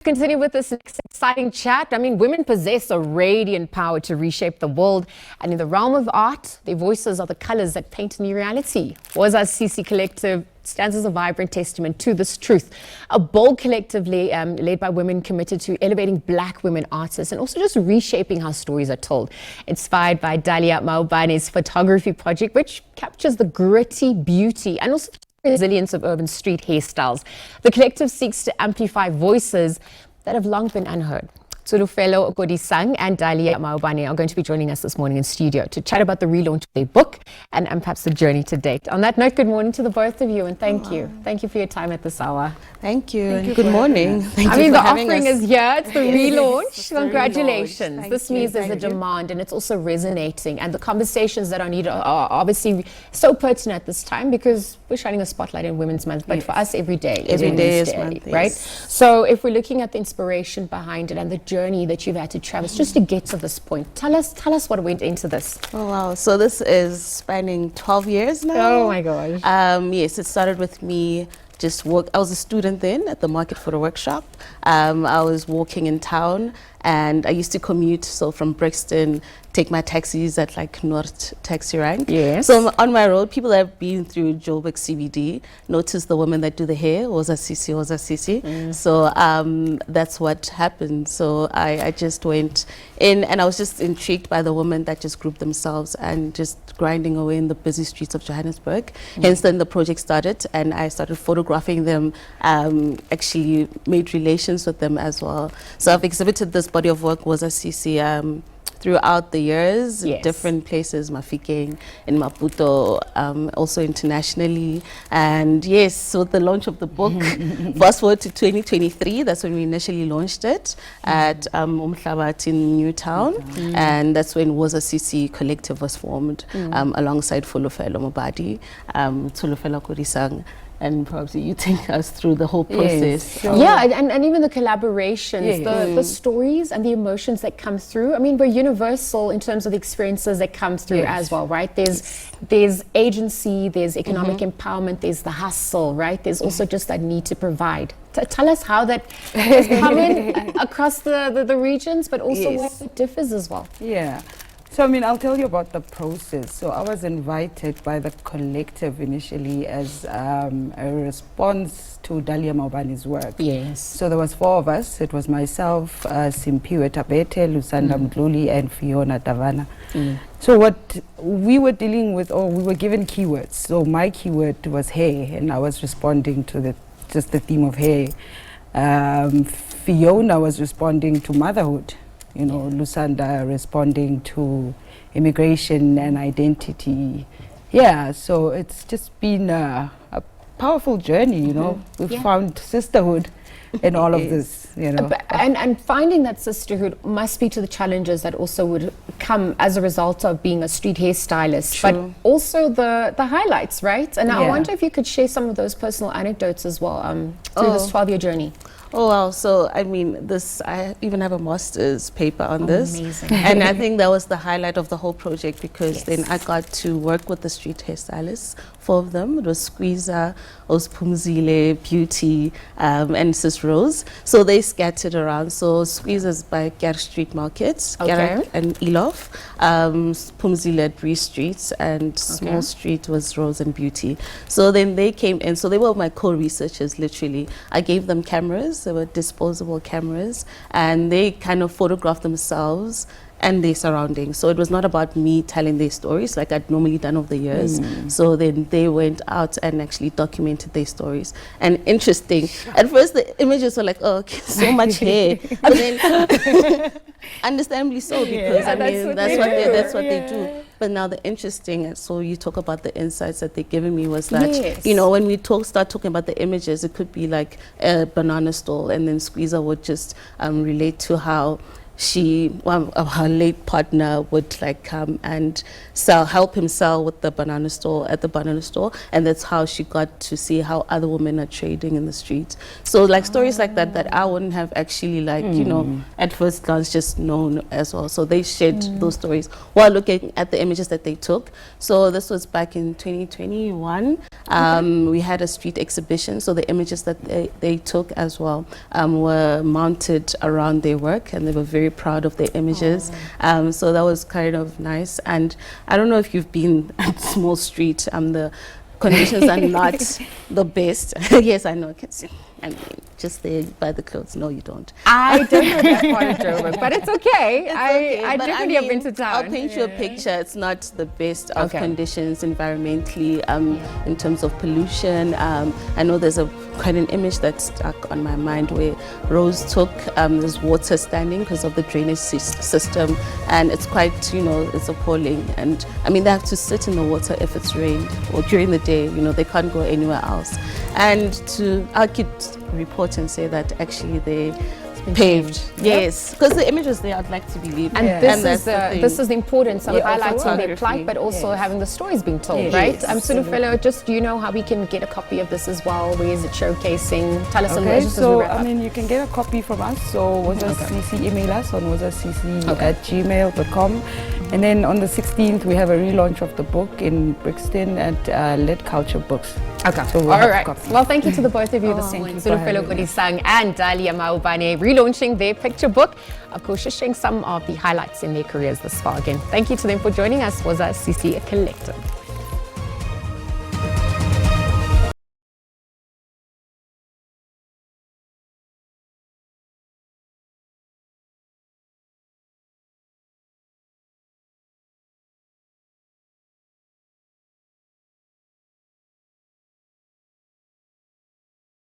Continue with this exciting chat. I mean, women possess a radiant power to reshape the world. And in the realm of art, their voices are the colors that paint a new reality. Woza Sisi Collective stands as a vibrant testament to this truth. A bold collective led by women committed to elevating black women artists and also just reshaping how stories are told. Inspired by Dahlia Maubane's photography project, which captures the gritty beauty and also resilience of urban street hairstyles. The collective seeks to amplify voices that have long been unheard. Tsholofelo, Kodisang and Dahlia Maubane are going to be joining us this morning in studio to chat about the relaunch of their book and perhaps the journey to date. On that note, good morning to the both of you and thank you. Thank you for your time at this hour. Thank you and good morning. I mean, the offering is here. It's the relaunch. Congratulations. This means there's a demand and it's also resonating. And the conversations that are needed are obviously so pertinent at this time because we're shining a spotlight in Women's Month. But for us, every day is Women's Day, right? So if we're looking at the inspiration behind it and the journey that you've had to traverse just to get to this point, tell us what went into this. Oh, wow. So this is spanning 12 years now. Oh, my gosh. Yes, it started with me. I was a student then at the market for a workshop. I was walking in town and I used to commute, so from Brixton, take my taxis at like North Taxi Rank. Yes. So on my road, people that have been through Joburg CBD notice the women that do the hair, Woza Sisi. So that's what happened. So I just went in and I was just intrigued by the women that just grouped themselves and just grinding away in the busy streets of Johannesburg. Hence then the project started and I started photographing them, actually made relations with them as well. So I've exhibited this body of work, Woza Sisi, throughout the years, different places, Mafikeng, in Maputo, also internationally. And yes, so the launch of the book, fast forward to 2023, that's when we initially launched it at Umhlabat in Newtown. And that's when Woza Sisi Collective was formed, alongside Tsholofelo, Tsholofelo, Kodisang. And perhaps you take us through the whole process. Yes. Yeah, and even the collaborations, the stories and the emotions that come through. I mean, we're universal in terms of the experiences that come through as well, right? There's agency, there's economic empowerment, there's the hustle, right? There's also just that need to provide. Tell us how that is coming across the regions, but also where it differs as well. Yeah. So, I mean, I'll tell you about the process. So I was invited by the collective initially as a response to Dahlia Maubane's work. Yes. So there was 4 of us. It was myself, Simpiwe Tabete, Lusanda Mdluli, and Fiona Davana. So what we were dealing with, or we were given keywords. So my keyword was hair, and I was responding to just the theme of hair. Fiona was responding to motherhood. You know, Lusanda responding to immigration and identity. Yeah, so it's just been a powerful journey, you know. We've found sisterhood in all of this, you know. And finding that sisterhood must speak to the challenges that also would come as a result of being a street hairstylist, but also the highlights, right? And I wonder if you could share some of those personal anecdotes as well through this 12-year journey. Oh, wow. So, I mean, I even have a master's paper on this. Amazing. And I think that was the highlight of the whole project because then I got to work with the street hairstylists, 4 of them. It was Squeezer, Phumzile, Beauty, and Sis Rose. So they scattered around. So Squeezer's by Ger Street Markets, Ger and Elof. Phumzile at Bree Street, and Small Street was Rose and Beauty. So then they came in. So they were my co-researchers, literally. I gave them cameras. They were disposable cameras, and they kind of photographed themselves and their surroundings. So it was not about me telling their stories like I'd normally done over the years. So then they went out and actually documented their stories. And interesting, at first the images were like, oh, okay, so much hair. But then, understandably so, because I mean, that's what they do. But now the interesting, so you talk about the insights that they've given me was that, you know, when we start talking about the images, it could be like a banana stall, and then Squeezer would just relate to how her late partner would like come and help him sell with the banana store at the banana store, and that's how she got to see how other women are trading in the streets. So like stories like that I wouldn't have actually like at first glance just known as well. So they shared those stories while looking at the images that they took. So this was back in 2021. We had a street exhibition, so the images that they took as well were mounted around their work, and they were very proud of their images. So that was kind of nice. And I don't know if you've been at Small Street, the conditions are not the best. Yes, I know. I mean, just there by the clothes. No, you don't. I don't know that part of Joburg, but it's okay. I But definitely have been to town. I'll paint you a picture. It's not the best of conditions environmentally, in terms of pollution. I know there's quite an image that stuck on my mind where Rose took this water standing because of the drainage system, and it's quite, it's appalling. And I mean, they have to sit in the water if it's rained or during the day. They can't go anywhere else. And I could report and say that actually they paved. Yes, because the images there, I'd like to believe. And this is the importance of highlighting their plight, but also having the stories being told, right? Tsholofelo, just do you know how we can get a copy of this as well? Where is it showcasing? Tell us a little bit. So I mean, you can get a copy from us. So Woza Sisi, email us on wozasisi@gmail.com. And then on the 16th, we have a relaunch of the book in Brixton at Lit Culture Books. Okay. So all right. Well, thank you to the both of you this morning. Tsholofelo, Kodisang and Dahlia Maubane relaunching their picture book. Of course, just sharing some of the highlights in their careers this far. Again, thank you to them for joining us. Woza Sisi Collective.